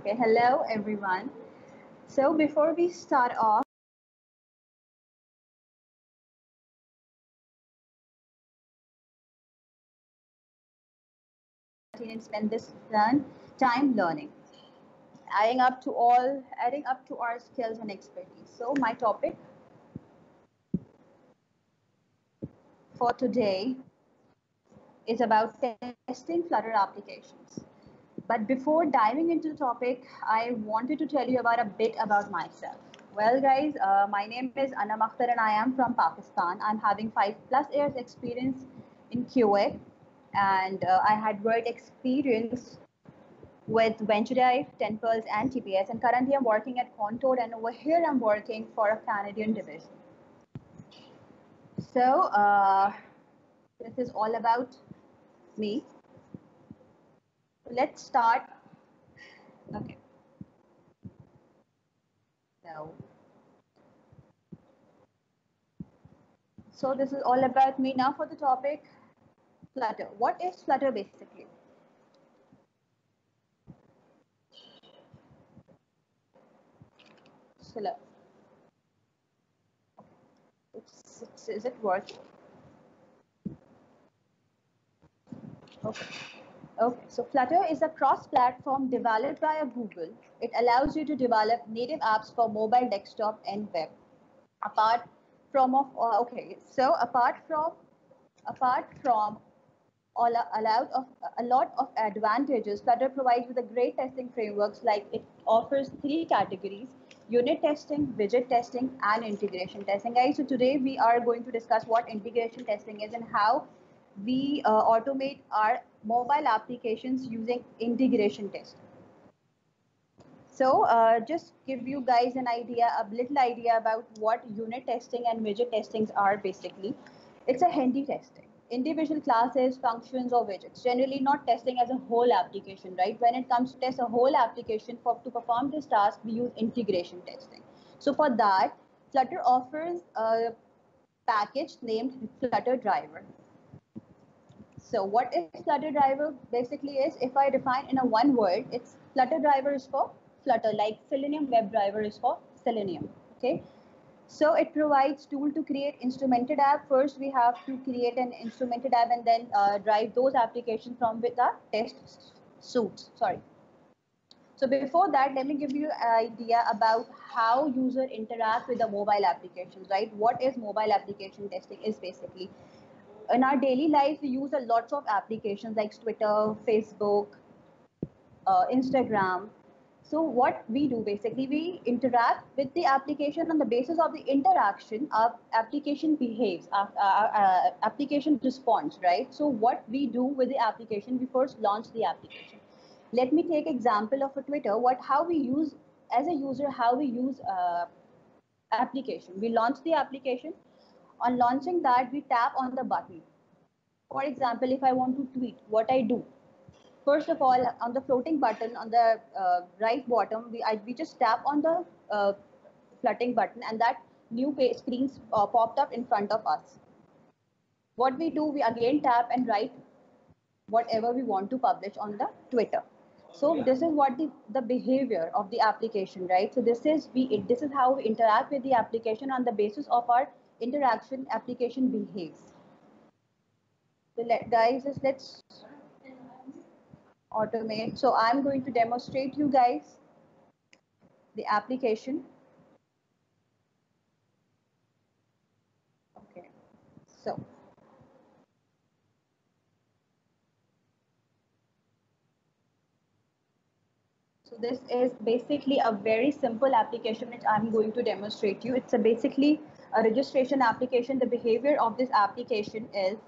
Okay, hello everyone. So before we start off, and spend this time learning, adding up to our skills and expertise. So my topic for today is about testing Flutter applications. But before diving into the topic, I wanted to tell you about a bit about myself. Well, guys, my name is Anum and I am from Pakistan. I'm having 5+ years experience in QA, and I had work experience with VentureDive, Temples, and TPS. And currently, I'm working at Contour, and over here, I'm working for a Canadian division. So, this is all about me. Let's start. Okay. So this is all about me. Now for the topic, Flutter. What is Flutter basically? Silla. Is it working? Okay. Okay. So Flutter is a cross-platform developed by Google. It allows you to develop native apps for mobile, desktop, and web. Apart from a lot of advantages, Flutter provides with a great testing frameworks. Like it offers 3 categories: unit testing, widget testing, and integration testing. Guys, so today we are going to discuss what integration testing is and how we automate our mobile applications using integration testing. So just give you guys a little idea about what unit testing and widget testings are basically. It's a handy testing. Individual classes, functions, or widgets. Generally not testing as a whole application, right? When it comes to test a whole application, to perform this task, we use integration testing. So for that, Flutter offers a package named Flutter driver. So what is Flutter driver basically is, if I define in a one word, it's Flutter driver is for Flutter, like Selenium WebDriver is for Selenium. Okay. So it provides tool to create instrumented app. First, we have to create an instrumented app and then drive those applications from with our test suites. Sorry. So before that, let me give you an idea about how user interact with the mobile applications, right? What is mobile application testing is basically, in our daily life, we use a lots of applications like Twitter, Facebook, Instagram. So what we do basically, we interact with the application. On the basis of the interaction, our application behaves, our application responds, right? So what we do with the application, we first launch the application. Let me take example of a Twitter. How we use as a user, how we use application. We launch the application. On launching that, we tap on the button. For example, if I want to tweet, what I do? First of all, on the floating button on the right bottom, we just tap on the floating button, and that new screen popped up in front of us. What we do, we again tap and write whatever we want to publish on the Twitter. So this is what the behavior of the application, right? So this is how we interact with the application. On the basis of our interaction, application behaves. So let's automate. So I'm going to demonstrate you guys the application. Okay, so this is basically a very simple application which I'm going to demonstrate you. It's basically a registration application. The behavior of this application is,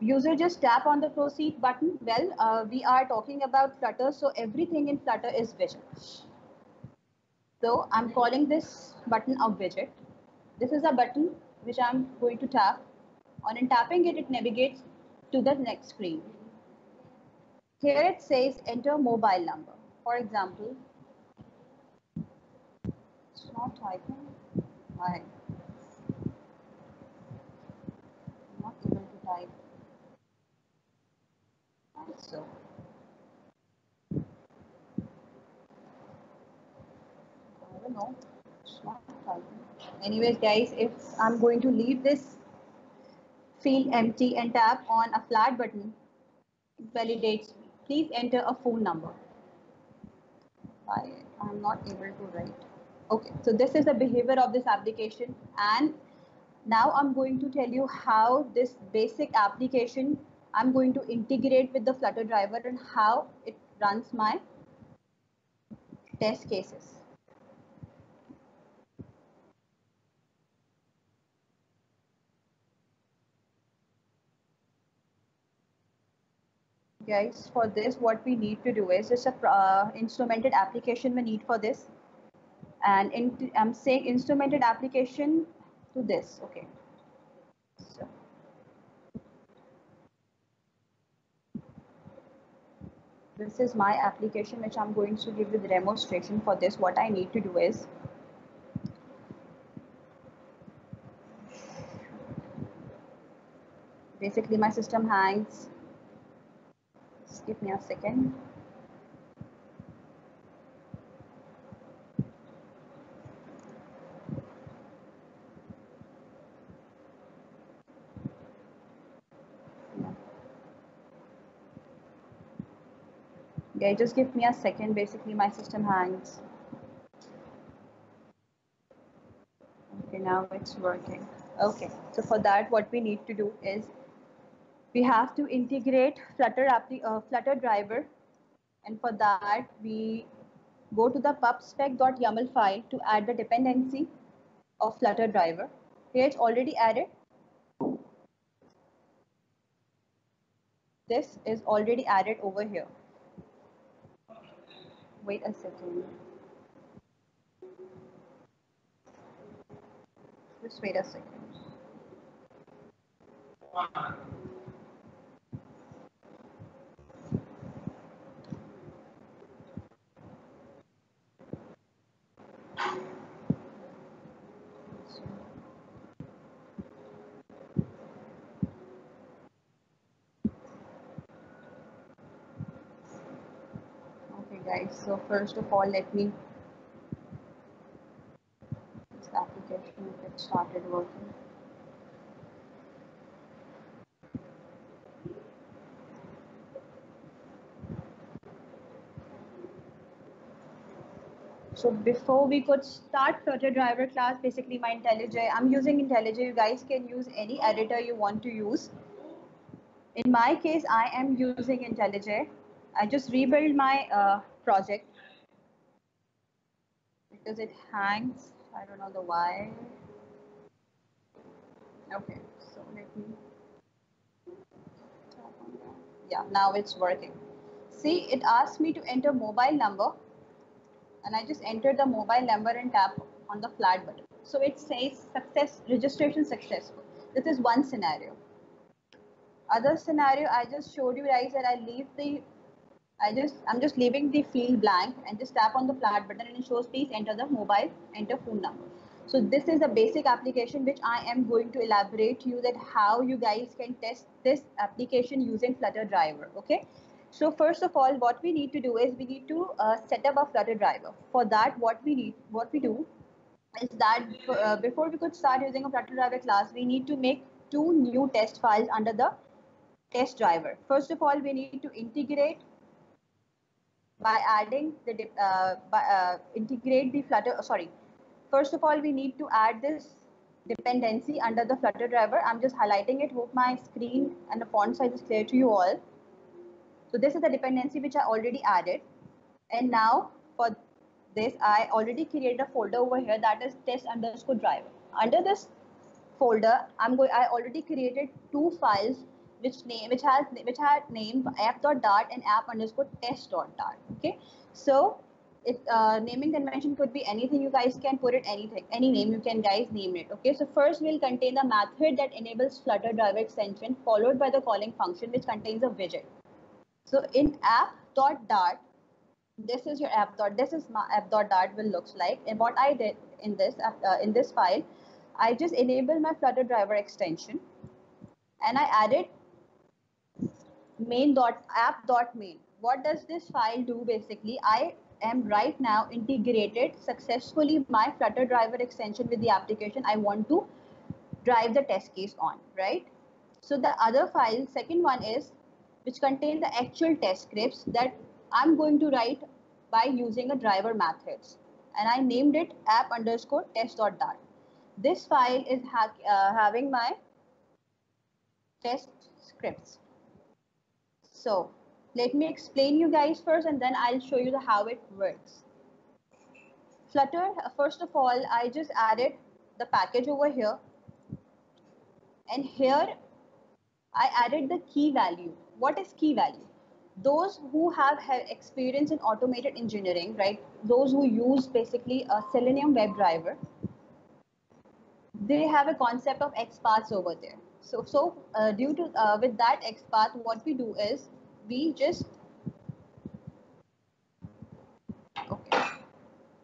user just tap on the proceed button. Well, we are talking about Flutter, so everything in Flutter is widget. So I'm calling this button a widget. This is a button which I'm going to tap. On tapping it, it navigates to the next screen. Here it says enter mobile number. For example, it's not typing. I'm not able to type. So No, it's not typing. Anyways, guys, if I'm going to leave this field empty and tap on a flat button, it validates. Please enter a phone number. I'm not able to write. Okay, so this is the behavior of this application, and now I'm going to tell you how this basic application I'm going to integrate with the Flutter driver and how it runs my test cases. Guys, for this what we need to do is just a instrumented application we need for this, and I'm saying instrumented application to this. Okay, so this is my application which I'm going to give you the demonstration. For this what I need to do is basically my system hangs. Just give me a second. Okay, just give me a second. Basically my system hangs. Okay, now it's working. Okay, so for that what we need to do is we have to integrate Flutter driver, and for that we go to the pubspec.yaml file to add the dependency of Flutter driver. Here it's already added. This is already added over here. Wait a second. Just wait a second. Okay guys, so first of all let me this application if it started working. So before we could start Flutter driver class, basically my IntelliJ, I'm using IntelliJ. You guys can use any editor you want to use. In my case, I am using IntelliJ. I just rebuild my project because it hangs. I don't know the why. Okay, so let me tap on that. Yeah, now it's working. See, it asked me to enter mobile number, and I just entered the mobile number and tap on the flat button. So it says registration successful. This is one scenario. Other scenario, I just showed you guys that I'm just leaving the field blank and just tap on the flat button and it shows please enter the mobile, enter phone number. So this is a basic application which I am going to elaborate to you that how you guys can test this application using Flutter driver. Okay. So first of all, what we need to do is we need to set up a Flutter driver. For that, what we do is that before we could start using a Flutter driver class, we need to make two new test files under the test driver. First of all, we need to integrate by adding the integrate the Flutter. Sorry. First of all, we need to add this dependency under the Flutter driver. I'm just highlighting it. Hope my screen and the font size is clear to you all. So this is the dependency which I already added. And now for this, I already created a folder over here that is test_driver. Under this folder, I already created two files which had name app.dart and app_test.dart. Okay, so naming convention could be anything. You guys can put it any name you can guys name it. Okay, so first we'll contain the method that enables Flutter driver extension, followed by the calling function which contains a widget. So in app.dart, this is your app.dart. This is my app.dart will looks like. And what I did in this file, I just enabled my Flutter driver extension and I added main.app.main. What does this file do basically? I am right now integrated successfully my Flutter driver extension with the application I want to drive the test case on, right? So the other file, second one is, which contains the actual test scripts that I'm going to write by using a driver methods. And I named it app_test.dart. This file is having my test scripts. So let me explain you guys first and then I'll show you how it works. Flutter, first of all, I just added the package over here. And here I added the key value. What is key value? Those who have experience in automated engineering, right? Those who use basically a Selenium WebDriver, they have a concept of XPaths over there. So with that XPath, what we do is we just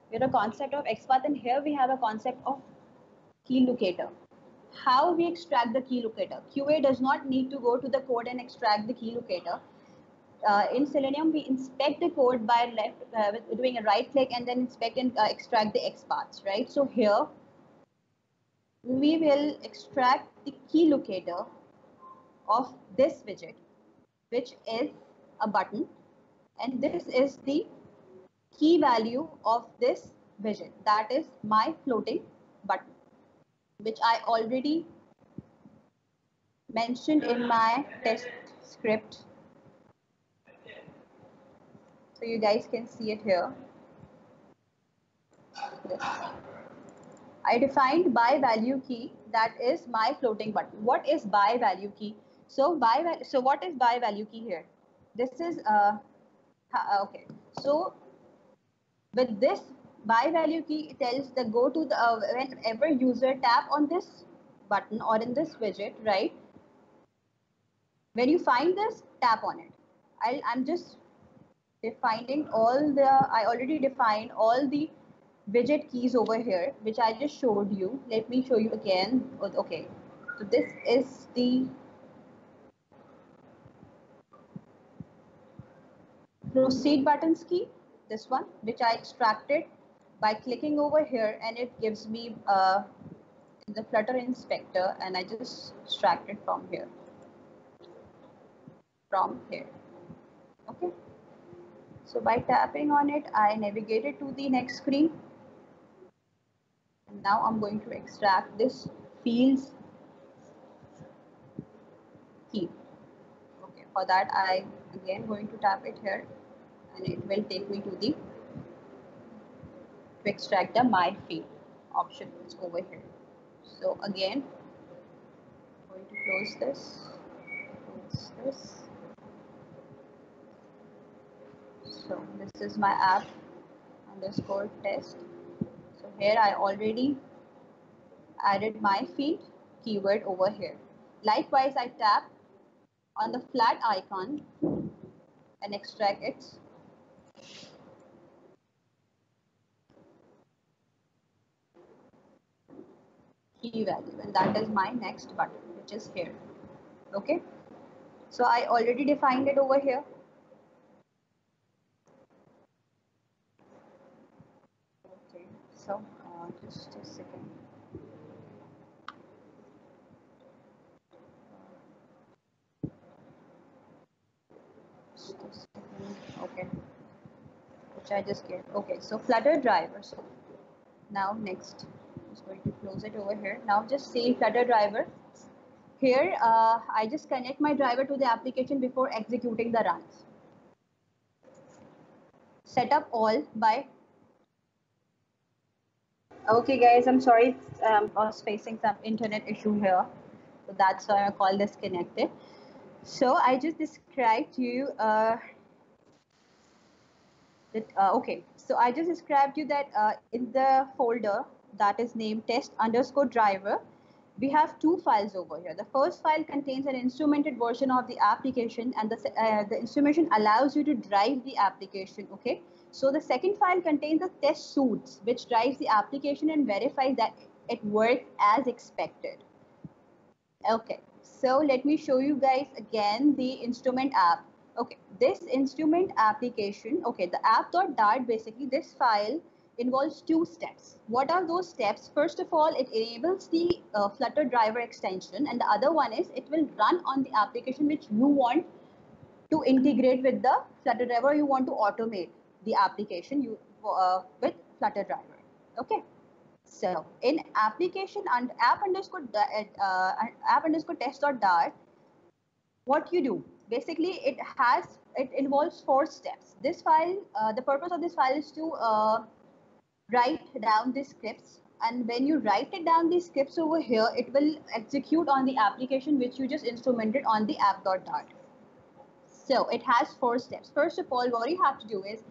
we have a concept of XPath, and here we have a concept of key locator. How we extract the key locator? QA does not need to go to the code and extract the key locator. In Selenium, we inspect the code by doing a right click and then inspect and extract the XPaths, right? So here we will extract the key locator of this widget, which is a button, and this is the key value of this widget, that is my floating button, which I already mentioned in my test script. So you guys can see it here. I defined by value key, that is my floating button. What is by value key? So what is by value key here? This is okay. So with this by value key, it tells the go to the whenever user tap on this button or in this widget, right? When you find this, tap on it. I'm just defining all the, I already defined all the widget keys over here, which I just showed you. Let me show you again. Okay, so this is the proceed buttons key, this one, which I extracted by clicking over here, and it gives me the Flutter inspector, and I just extract it from here. Okay. So by tapping on it, I navigated to the next screen. And now I'm going to extract this fields key. Okay, for that I again going to tap it here, and it will take me to extract the my field option. It's over here. So again, I'm going to close this. So this is my app_test. So here I already added my field keyword over here. Likewise, I tap on the flat icon and extract its key value, and that is my next button, which is here. Okay, so I already defined it over here. Okay, so just a second. Okay, which I just gave. Okay, so Flutter driver. So now next, I'm just going to close it over here. Now just see Flutter driver. Here, I just connect my driver to the application before executing the runs. Set up all by. Okay, guys, I'm sorry. I was facing some internet issue here, so that's why I call disconnected. So I just described to you okay, so I just described you that in the folder that is named test_driver, we have two files over here. The first file contains an instrumented version of the application, and the instrumentation allows you to drive the application. Okay, so the second file contains the test suites, which drives the application and verifies that it works as expected. Okay, so let me show you guys again the instrument app. Okay, this instrument application, okay, the app.dart, basically this file involves two steps. What are those steps? First of all, it enables the Flutter driver extension, and the other one is it will run on the application which you want to integrate with the Flutter driver. You want to automate the application with Flutter driver. Okay. So in application and app underscore test.dart, what you do basically, it involves four steps. This file, the purpose of this file is to write down the scripts, and when you write it down the scripts over here, it will execute on the application which you just instrumented on the app.dart. So it has four steps. First of all, what you have to do is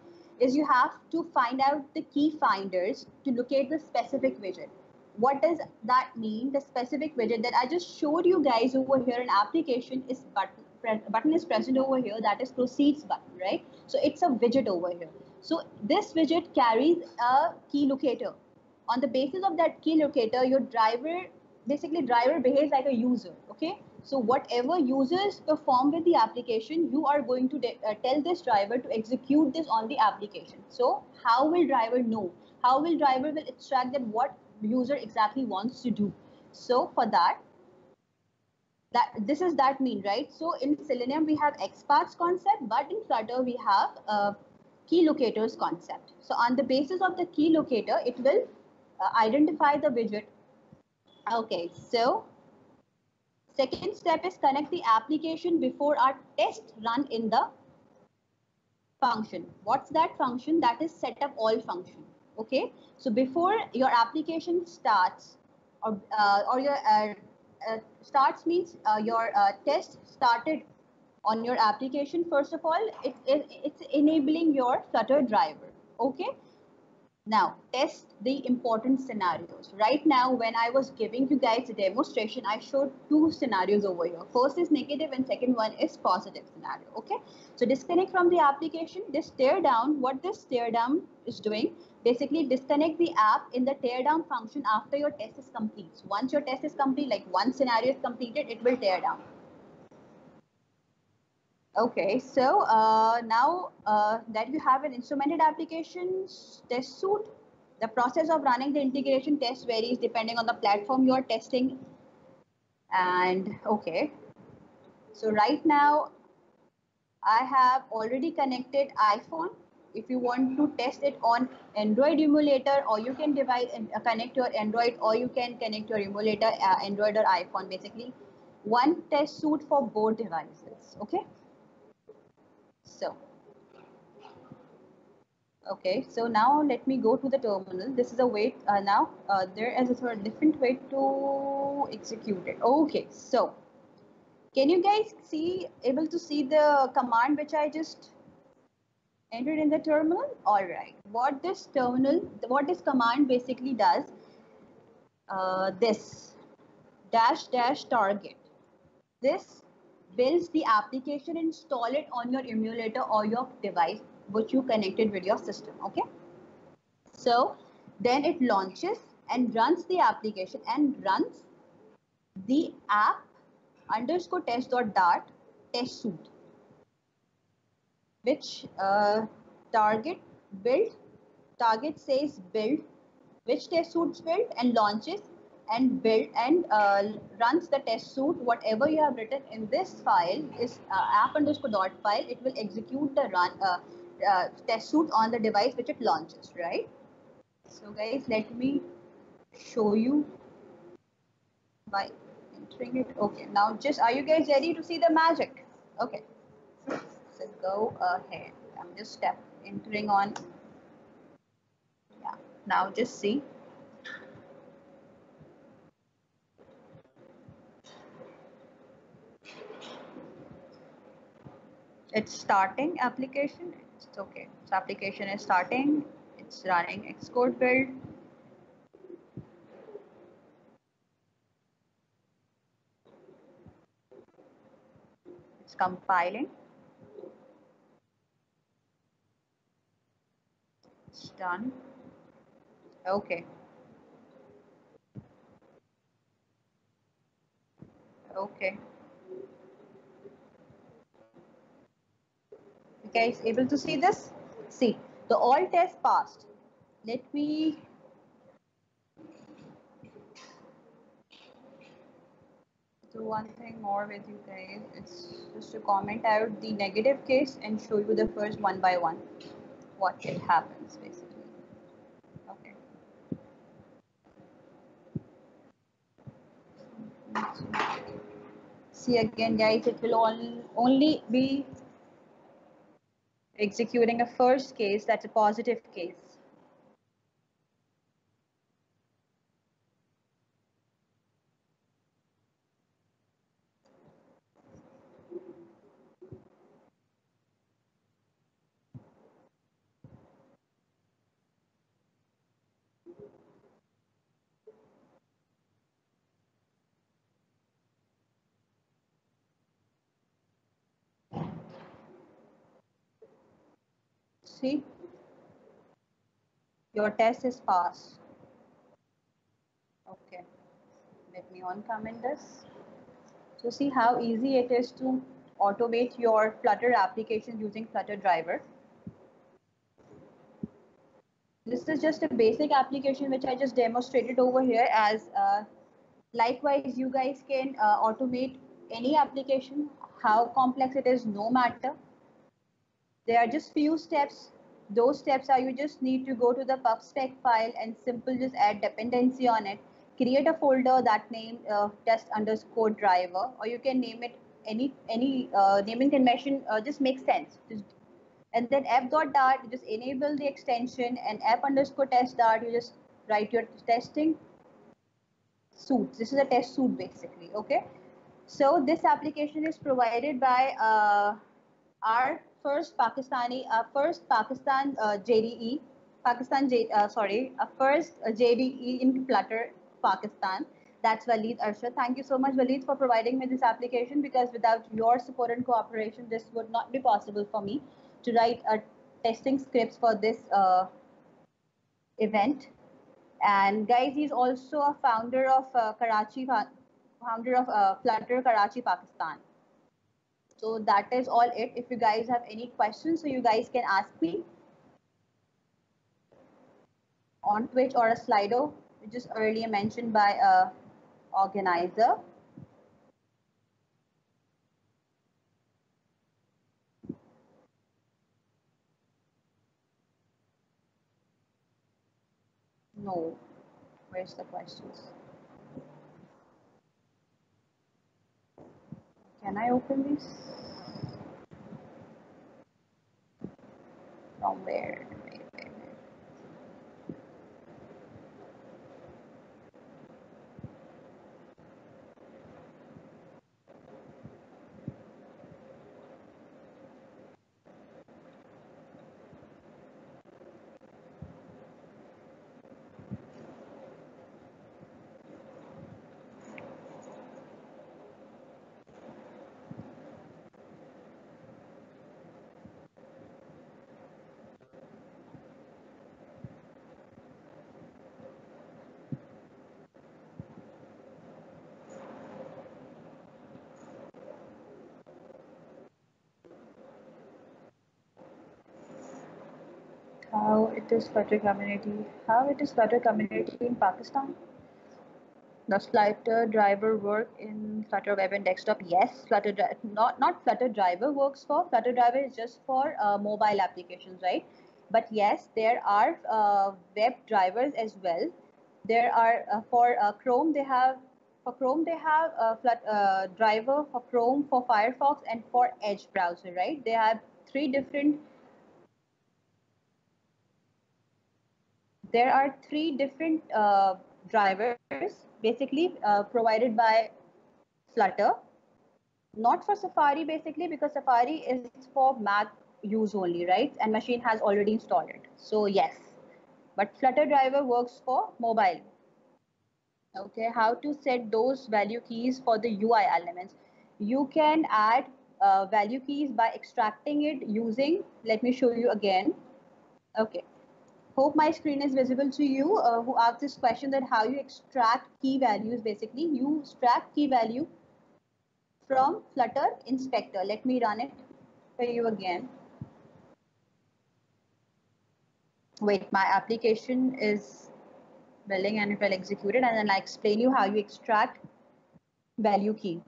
you have to find out the key finders to locate the specific widget. What does that mean? The specific widget that I just showed you guys over here in application is button is present over here, that is proceeds button, right? So it's a widget over here. So this widget carries a key locator. On the basis of that key locator, your driver behaves like a user, okay? So whatever users perform with the application, you are going to tell this driver to execute this on the application. So how will driver know? How will driver will extract that what user exactly wants to do? So for that this is that mean, right? So in Selenium we have XPaths concept, but in Flutter we have key locators concept. So on the basis of the key locator, it will identify the widget. Okay, so second step is connect the application before our test run in the function. What's that function? That is setup all function. Okay, so before your application starts, or your starts means your test started on your application. First of all, it's enabling your Flutter driver. Okay. Now, test the important scenarios. Right now, when I was giving you guys a demonstration, I showed two scenarios over here. First is negative and second one is positive scenario. Okay. So disconnect from the application. This tear down, what this tear down is doing, basically disconnect the app in the tear down function after your test is complete. So once your test is complete, like one scenario is completed, it will tear down. Okay, so now that you have an instrumented application test suite, the process of running the integration test varies depending on the platform you are testing. And okay, so right now I have already connected iPhone. If you want to test it on Android emulator, or you can connect your Android, or you can connect your emulator Android or iPhone. Basically, one test suite for both devices. Okay. So, okay, so now let me go to the terminal. This is a way, there is a sort of different way to execute it. Okay, so can you guys able to see the command which I just entered in the terminal? All right, what this command basically does, this dash target. This builds the application, install it on your emulator or your device which you connected with your system. Okay, so then it launches and runs the application and runs the app underscore test.dart test suite, which target says build, which test suite's built, and launches and build and runs the test suite. Whatever you have written in this file is app underscore dot file. It will execute the test suite on the device which it launches, right? So guys, let me show you by entering it. Okay, now just are you guys ready to see the magic? Okay, so go ahead. I'm just entering on. Yeah, now just see. It's starting application. It's okay. So application is starting. It's running Xcode build. It's compiling. It's done. Okay. Okay. guys able to see this? See, the all tests passed. Let me do one thing more with you guys. It's just to comment out the negative case and show you the first one by one what it happens basically. Okay. See again, guys, it will only be executing a first case that's a positive case. See, your test is passed. Okay, let me uncomment this. So see how easy it is to automate your Flutter application using Flutter driver. This is just a basic application which I just demonstrated over here as likewise you guys can automate any application, how complex it is, no matter. There are just few steps. Those steps are you just need to go to the pubspec file and simple just add dependency on it. Create a folder that name test underscore driver, or you can name it any naming convention just makes sense. And then app.dart, you just enable the extension, and app underscore test dart, you just write your testing suite. This is a test suite basically. Okay. So this application is provided by our first Pakistan JDE, first JDE in Flutter, Pakistan. That's Waleed Arshad. Thank you so much, Waleed, for providing me this application, because without your support and cooperation, this would not be possible for me to write a testing scripts for this event. And guys, he's also a founder of Flutter Karachi, Pakistan. So that is all it. If you guys have any questions, so you guys can ask me on Twitch or a Slido, which is earlier mentioned by a organizer. No, where's the questions? Can I open this? From where? Wait. How it is Flutter community in Pakistan? Does Flutter driver work in Flutter web and desktop? Yes, not Flutter driver works for. Flutter driver is just for mobile applications, right? But yes, there are web drivers as well. There are for Chrome they have driver for Chrome, for Firefox, and for Edge browser, right? They have three different. There are three different drivers basically provided by Flutter, not for Safari basically, because Safari is for Mac use only, right? And machine has already installed it. So yes, but Flutter driver works for mobile. Okay, how to set those value keys for the UI elements? You can add value keys by extracting it using, let me show you again. Okay. Hope my screen is visible to you who asked this question, that how you extract key values. Basically, you extract key value from Flutter inspector. Let me run it for you again. Wait, my application is building and it will execute it, and then I explain you how you extract value key.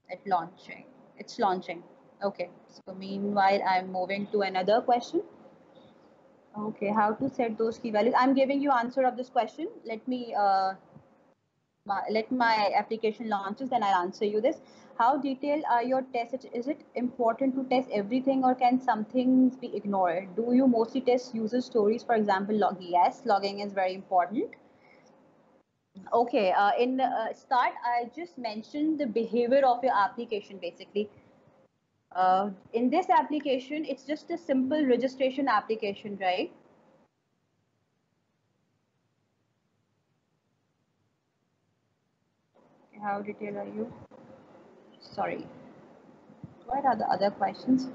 It's launching. Okay, so meanwhile I'm moving to another question. Okay, how to set those key values? I'm giving you answer of this question. Let me let my application launches, then I'll answer you this. How detailed are your tests? Is it important to test everything, or can some things be ignored? Do you mostly test user stories, for example, log? Yes, logging is very important. Okay, in the start, I just mentioned the behavior of your application basically. In this application, it's just a simple registration application, right? How detailed are you? Sorry. What are the other questions?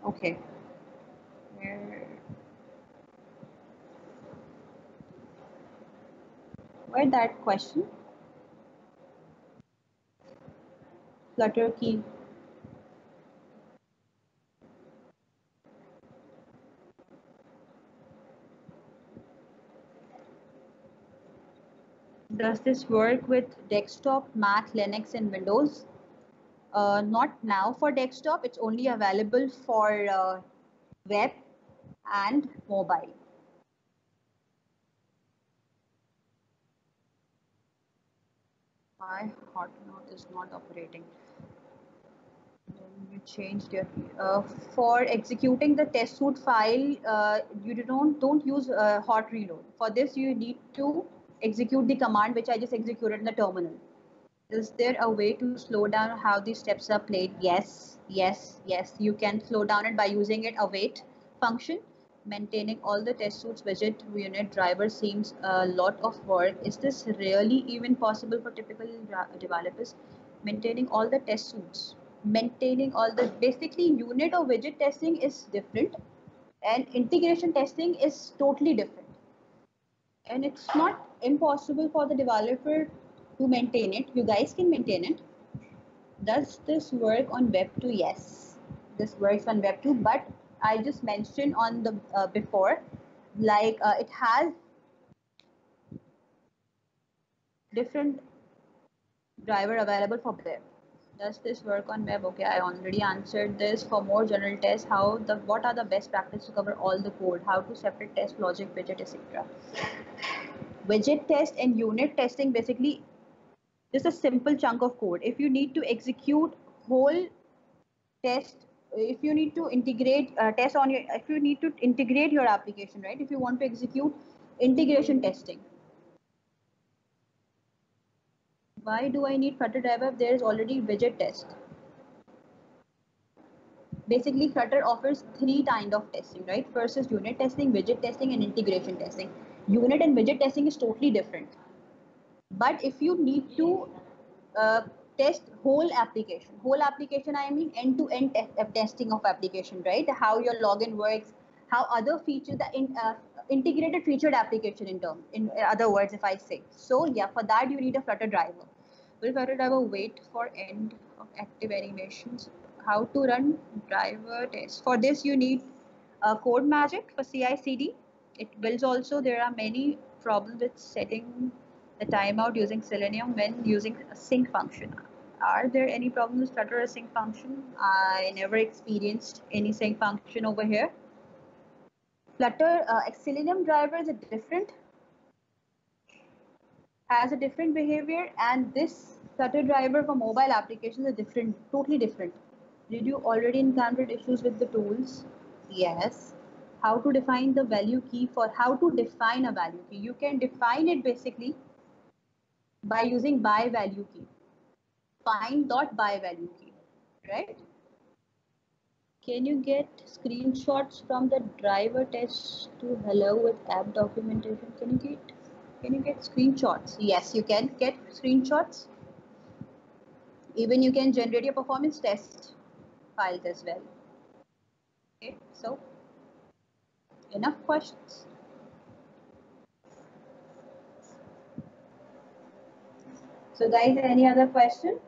Okay. Where that question? Flutter key. Does this work with desktop, Mac, Linux, and Windows? Not now for desktop. It's only available for web and mobile. My Hotmail is not operating. Then you changed your for executing the test suite file. You don't use hot reload. For this, you need to execute the command which I just executed in the terminal. Is there a way to slow down how these steps are played? Yes, yes, yes. You can slow down it by using it await function. Maintaining all the test suites widget unit driver seems a lot of work. Is this really even possible for typical developers? Maintaining all the test suites. Maintaining all the basically unit or widget testing is different, and integration testing is totally different. And it's not impossible for the developer to maintain it. You guys can maintain it. Does this work on Web 2? Yes, this works on Web 2, but I just mentioned on the before, like it has different driver available for web. Does this work on web? Okay, I already answered this. For more general tests, what are the best practice to cover all the code? How to separate test logic, widget, etc. Widget test and unit testing basically just a simple chunk of code. If you need to execute whole test, if you need to integrate test on your, if you need to integrate your application, right? If you want to execute integration testing, why do I need Flutter driver if there is already widget test? Basically, Flutter offers three kind of testing, right? First is unit testing, widget testing, and integration testing. Unit and widget testing is totally different. But if you need to uh, test whole application, I mean end-to-end testing of application, right? How your login works, how other features, the integrated featured application in other words, if I say. So yeah, for that you need a Flutter driver. Will Flutter driver wait for end of active animations? How to run driver test? For this you need code magic for CI/CD. It builds also. There are many problems with setting the timeout using Selenium when using a sync function. Are there any problems with Flutter sync function? I never experienced any sync function over here. Flutter Selenium driver is a different, has a different behavior, and this Flutter driver for mobile applications is different, totally different. Did you already encountered issues with the tools? Yes. How to define the value key? For how to define a value key, you can define it basically by using by value key. Find dot by value key, right? Can you get screenshots from the driver test to hello with app documentation? Can you get screenshots? Yes, you can get screenshots. Even you can generate your performance test files as well. Okay, so enough questions. So guys, any other question?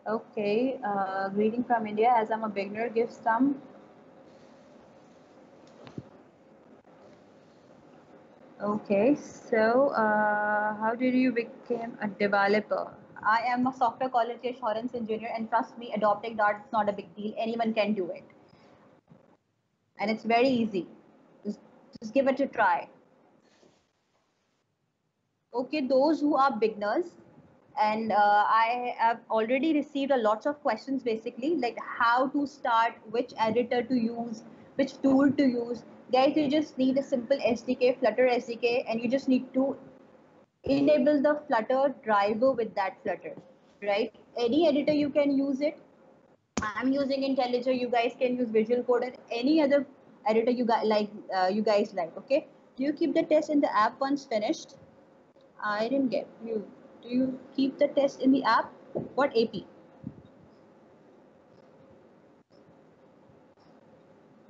Okay, greeting from India. As I'm a beginner, give some. Okay, so how did you become a developer? I am a software quality assurance engineer, and trust me, adopting that is not a big deal. Anyone can do it, and it's very easy. Just, just give it a try. Okay, those who are beginners, and I have already received a lots of questions, basically like how to start, which editor to use, which tool to use. Guys, you just need a simple SDK, Flutter SDK, and you just need to enable the Flutter driver with that Flutter, right? Any editor you can use it. I'm using IntelliJ. You guys can use Visual Code and any other editor you guys like. Okay. Do you keep the test in the app once finished? I didn't get you. Do you keep the test in the app? What AP?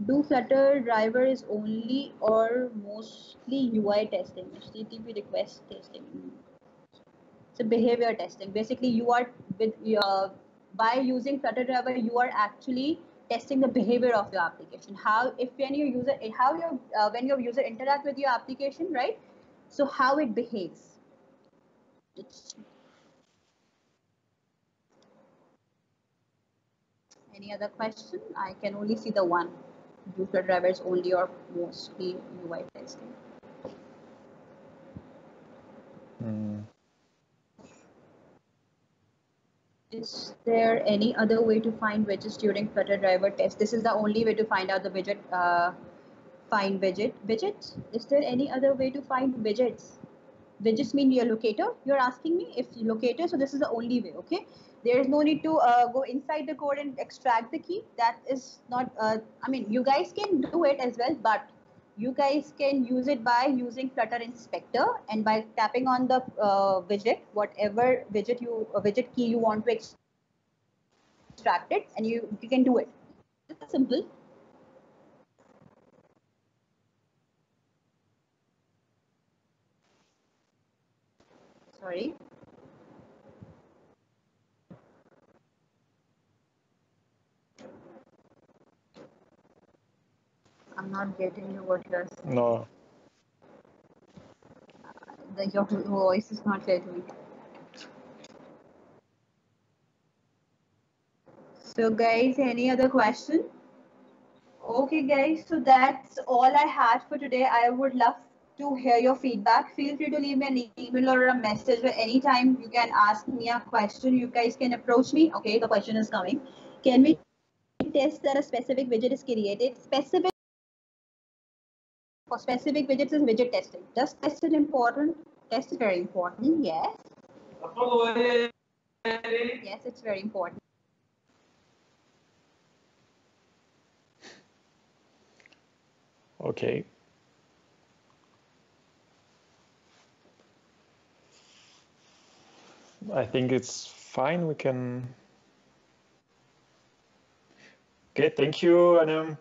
Do Flutter driver is only or mostly UI testing, HTTP request testing? It's a behavior testing. Basically, you are with by using Flutter driver, you are actually testing the behavior of your application. How if when your user when your user interact with your application, right? So how it behaves. It's, any other question? I can only see the one. Do Flutter drivers only or mostly UI testing? Is there any other way to find widgets during Flutter driver test? This is the only way to find out the widget. Find widgets. Is there any other way to find widgets? Widgets mean your locator. You're asking me if locator. So this is the only way. Okay. There is no need to go inside the code and extract the key. That is not. I mean, you guys can do it as well, but you guys can use it by using Flutter Inspector and by tapping on the widget, whatever widget key you want to extract it, and you can do it. It's simple. Sorry. I'm not getting you what you're saying. No. Your voice is not clear to me. So guys, any other question? Okay guys, so that's all I had for today. I would love to hear your feedback. Feel free to leave me an email or a message or anytime you can ask me a question. You guys can approach me. Okay, the question is coming. Can we test that a specific widget is created? Specific for specific widgets is widget testing. Does test is important? Test is very important, yes. Yes, it's very important. Okay. I think it's fine. We can. Okay, thank you, Anum.